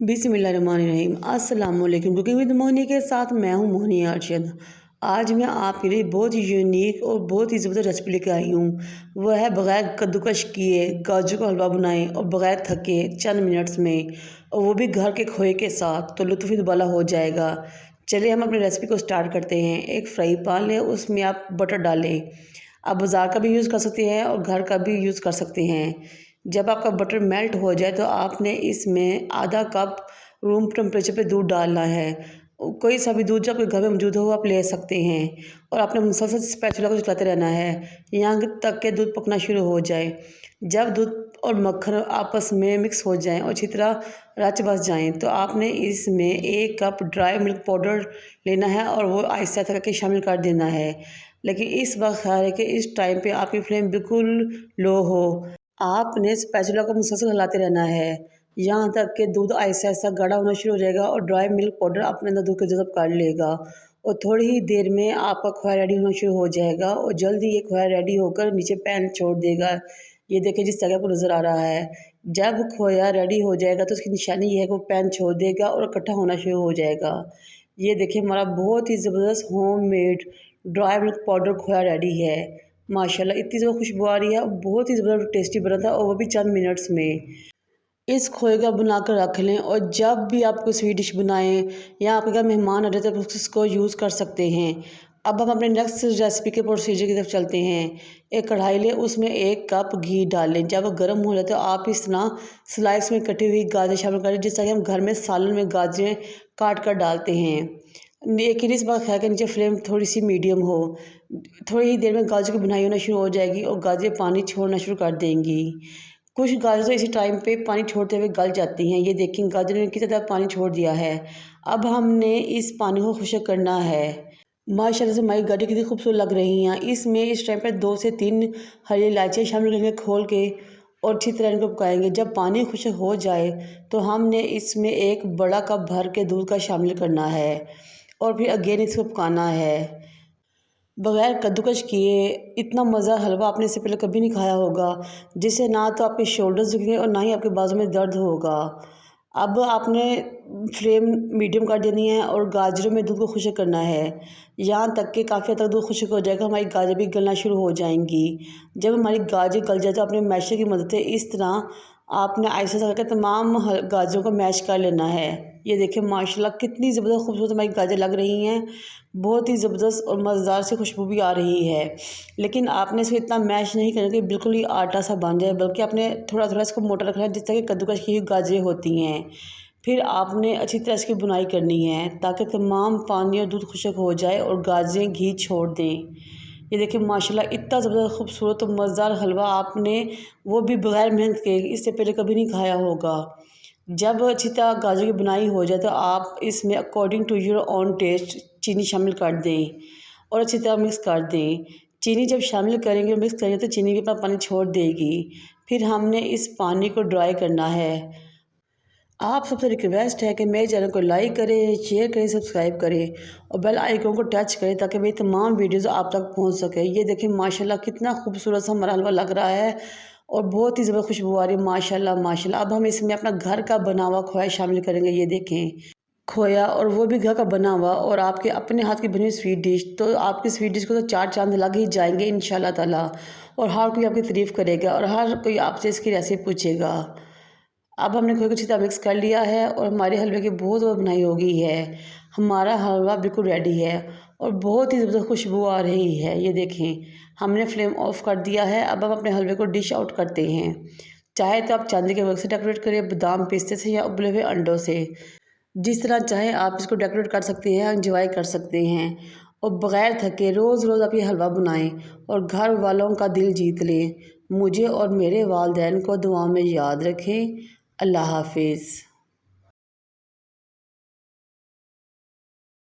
बिस्मिल्लाहिर्रहमानिर्रहीम। अस्सलाम वालेकुम। कुकिंग विद मोहनी के साथ मैं हूं मोहनी अरशद। आज मैं आपके लिए बहुत ही यूनिक और बहुत ही ज़बरदस्त रेसिपी लेकर आई हूं। वह है बग़ैर कद्दूकश किए गाजर का हलवा बनाएं और बग़ैर थके चंद मिनट्स में, और वो भी घर के खोए के साथ, तो लुत्फ़ दुबाला हो जाएगा। चलिए हम अपनी रेसिपी को स्टार्ट करते हैं। एक फ्राई पैन लें, उसमें आप बटर डालें। आप बाज़ार का भी यूज़ कर सकते हैं और घर का भी यूज़ कर सकते हैं। जब आपका बटर मेल्ट हो जाए तो आपने इसमें आधा कप रूम टेम्परेचर पे दूध डालना है। कोई सा भी दूध जो आपके घर में मौजूद हो आप ले सकते हैं, और आपने मुसलसल स्पैचुला को चलाते रहना है यहाँ तक के दूध पकना शुरू हो जाए। जब दूध और मक्खन आपस में मिक्स हो जाएं और अच्छी तरह रच बस जाएं तो आपने इसमें 1 कप ड्राई मिल्क पाउडर लेना है और वो आहिस्ता आहिस्ता करके शामिल कर देना है। लेकिन इस वक्त ख्याल है कि इस टाइम पे आपकी फ्लेम बिल्कुल लो हो। आपने स्पैचुला को मुसलसल हिलाते रहना है यहाँ तक कि दूध आहिस्ता आहिस्ता गाढ़ा होना शुरू हो जाएगा और ड्राई मिल्क पाउडर अपने अंदर दूध को जज़ब कर लेगा, और थोड़ी ही देर में आपका खोया रेडी होना शुरू हो जाएगा और जल्दी ये खोया रेडी होकर नीचे पैन छोड़ देगा। ये देखिए जिस तरह आपको नज़र आ रहा है। जब खोया रेडी हो जाएगा तो उसकी निशानी ये है कि वो पैन छोड़ देगा और इकट्ठा होना शुरू हो जाएगा। ये देखिए हमारा बहुत ही ज़बरदस्त होममेड ड्राई मिल्क पाउडर खोया रेडी है। माशाल्लाह इतनी ज़्यादा खुशबू आ रही है, बहुत ही ज़बरदस्त टेस्टी बना था और वो भी चंद मिनट्स में। इस खोए का बना कर रख लें, और जब भी आप कोई स्वीट डिश बनाएं या आपके घर मेहमान आ रहे तो आप इसको यूज़ कर सकते हैं। अब हम अपने नेक्स्ट रेसिपी के प्रोसीजर की तरफ चलते हैं। एक कढ़ाई लें, उसमें 1 कप घी डालें। जब वो गर्म हो जाए तो आप इस तरह स्लाइस में कटी हुई गाजर शामिल करें, जिस तरह कि हम घर में सालन में गाजरें काट कर डालते हैं। लेकिन इस बात ख्याल के नीचे फ्लेम थोड़ी सी मीडियम हो। थोड़ी ही देर में गाजर की बुनाई होना शुरू हो जाएगी और गाजरें पानी छोड़ना शुरू कर देंगी। कुछ गाजर तो इसी टाइम पे पानी छोड़ते हुए गल जाती हैं। ये देखें गाजर ने कितना ज़्यादा पानी छोड़ दिया है। अब हमने इस पानी को खुश्क करना है। माशाल्लाह से हमारी गाजर कितनी खूबसूरत लग रही हैं। इसमें इस टाइम पे 2 से 3 हरी इलायची शामिल करेंगे खोल के, और अच्छी तरह इनको पकाएंगे। जब पानी खुश्क हो जाए तो हमने इसमें 1 बड़ा कप भर के दूध का शामिल करना है और फिर अगेन इसको पकाना है। बग़ैर कद्दूकश किए इतना मज़ा हलवा आपने इससे पहले कभी नहीं खाया होगा, जिससे ना तो आपके शोल्डर्स दुखेंगे और ना ही आपके बाजू में दर्द होगा। अब आपने फ्लेम मीडियम कर देनी है और गाजरों में दूध को खुश्क करना है यहाँ तक कि काफ़ी हद तक दूध खुश्क हो जाएगा। हमारी गाजर भी गलना शुरू हो जाएंगी। जब हमारी गाजर गल जाए तो अपने मैशर की मदद से इस तरह आपने आहिस्ता सा करके तमाम गाजरों को मैश कर लेना है। ये देखिए माशाल्लाह कितनी ज़बरदस्त खूबसूरत हमारी गाजर लग रही हैं। बहुत ही ज़बरदस्त और मज़ेदार सी खुशबू भी आ रही है। लेकिन आपने इसको इतना मैश नहीं करना कि बिल्कुल ही आटा सा बन जाए, बल्कि आपने थोड़ा थोड़ा इसको मोटा रखना है, जिस तरह की कद्दूकश की हुई गाजरें होती हैं। फिर आपने अच्छी तरह इसकी बुनाई करनी है ताकि तमाम पानी और दूध खुश्क हो जाए और गाजरें घी छोड़ दें। ये देखिए माशाल्लाह इतना ज़बरदस्त खूबसूरत और मज़ेदार हलवा आपने वो भी बग़ैर मेहनत के इससे पहले कभी नहीं खाया होगा। जब अच्छी तरह गाजर की बुनाई हो जाए तो आप इसमें according to your own taste चीनी शामिल कर दें और अच्छी तरह मिक्स कर दें। चीनी जब शामिल करेंगे मिक्स करेंगे तो चीनी भी अपना पानी छोड़ देगी। फिर हमने इस पानी को ड्राई करना है। आप सबसे रिक्वेस्ट है कि मेरे चैनल को लाइक करें, शेयर करें, सब्सक्राइब करें और बेल आइकन को टच करें ताकि मेरी तमाम वीडियोज़ आप तक पहुंच सके। ये देखें माशाल्लाह कितना खूबसूरत सा हमारा हलवा लग रहा है और बहुत ही ज़बरदस्त खुशबू आ रही है माशाल्लाह माशाल्लाह। अब हम इसमें अपना घर का बना हुआ खोया शामिल करेंगे। ये देखें खोया, और वो भी घर का बना हुआ और आपके अपने हाथ की बनी हुई स्वीट डिश, तो आपकी स्वीट डिश को तो 4 चांद लग ही जाएंगे इंशाल्लाह ताला। और हर कोई आपकी तारीफ़ करेगा और हर कोई आपसे इसकी रेसिपी पूछेगा। अब हमने खोए को अच्छी तरह मिक्स कर लिया है और हमारे हलवे की बहुत ज़्यादा बनाई हो गई है। हमारा हलवा बिल्कुल रेडी है और बहुत ही ज़बरदस्त खुशबू आ रही है। ये देखें हमने फ्लेम ऑफ कर दिया है। अब हम अपने हलवे को डिश आउट करते हैं। चाहे तो आप चांदी के वर्क से डेकोरेट करें, बादाम पिस्ते से या उबले हुए अंडों से, जिस तरह चाहे आप इसको डेकोरेट कर सकते हैं, एंजॉय कर सकते हैं। और बग़ैर थके रोज़ रोज़ आप ये हलवा बनाएं और घर वालों का दिल जीत लें। मुझे और मेरे वालिदैन को दुआ में याद रखें। अल्लाह हाफिज़।